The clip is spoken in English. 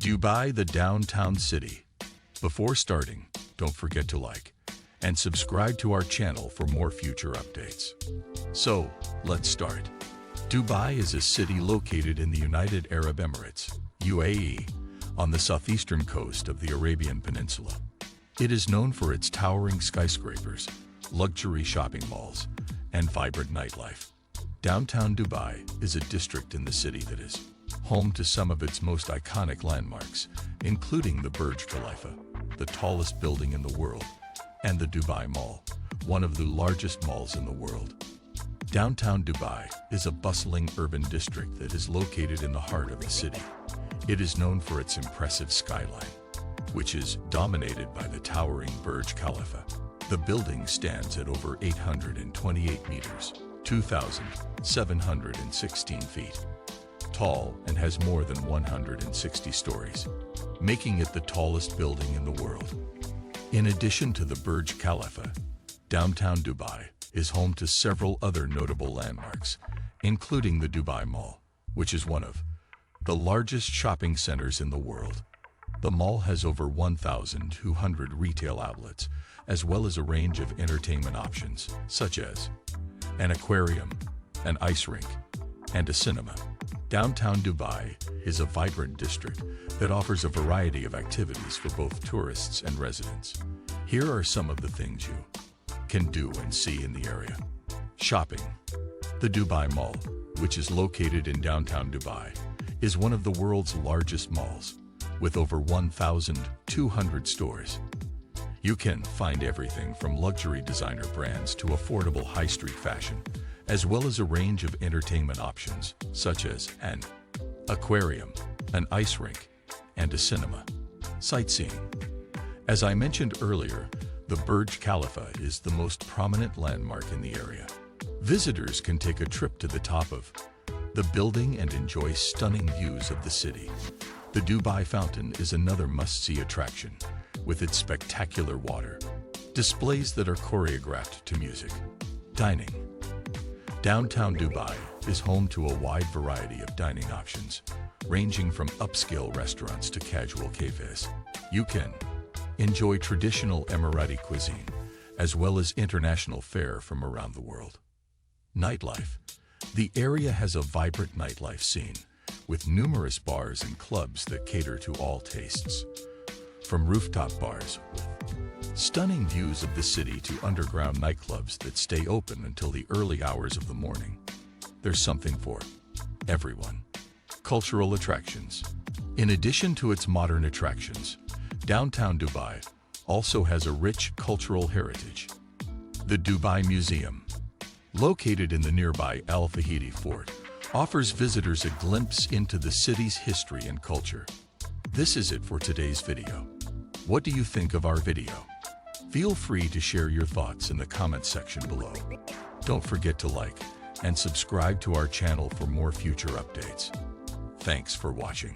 Dubai, the downtown city. Before starting, don't forget to like and subscribe to our channel for more future updates. So, let's start. Dubai is a city located in the United Arab Emirates, UAE, on the southeastern coast of the Arabian Peninsula. It is known for its towering skyscrapers, luxury shopping malls, and vibrant nightlife. Downtown Dubai is a district in the city that is home to some of its most iconic landmarks, including the Burj Khalifa, the tallest building in the world, and the Dubai Mall, one of the largest malls in the world. Downtown Dubai is a bustling urban district that is located in the heart of the city. It is known for its impressive skyline, which is dominated by the towering Burj Khalifa. The building stands at over 828 meters, 2,716 feet tall, and has more than 160 stories, making it the tallest building in the world. In addition to the Burj Khalifa, downtown Dubai is home to several other notable landmarks, including the Dubai Mall, which is one of the largest shopping centers in the world. The mall has over 1,200 retail outlets, as well as a range of entertainment options, such as an aquarium, an ice rink, and a cinema. Downtown Dubai is a vibrant district that offers a variety of activities for both tourists and residents. Here are some of the things you can do and see in the area. Shopping. The Dubai Mall, which is located in downtown Dubai, is one of the world's largest malls, with over 1,200 stores. You can find everything from luxury designer brands to affordable high street fashion, as well as a range of entertainment options, such as an aquarium, an ice rink, and a cinema. Sightseeing. As I mentioned earlier, the Burj Khalifa is the most prominent landmark in the area. Visitors can take a trip to the top of the building and enjoy stunning views of the city. The Dubai Fountain is another must-see attraction, with its spectacular water displays that are choreographed to music. Dining. Downtown Dubai is home to a wide variety of dining options, ranging from upscale restaurants to casual cafes. You can enjoy traditional Emirati cuisine, as well as international fare from around the world. Nightlife. The area has a vibrant nightlife scene, with numerous bars and clubs that cater to all tastes. From rooftop bars with stunning views of the city to underground nightclubs that stay open until the early hours of the morning, there's something for everyone. Cultural attractions. In addition to its modern attractions, downtown Dubai also has a rich cultural heritage. The Dubai Museum, located in the nearby Al Fahidi Fort, offers visitors a glimpse into the city's history and culture. This is it for today's video. What do you think of our video? Feel free to share your thoughts in the comment section below. Don't forget to like and subscribe to our channel for more future updates. Thanks for watching.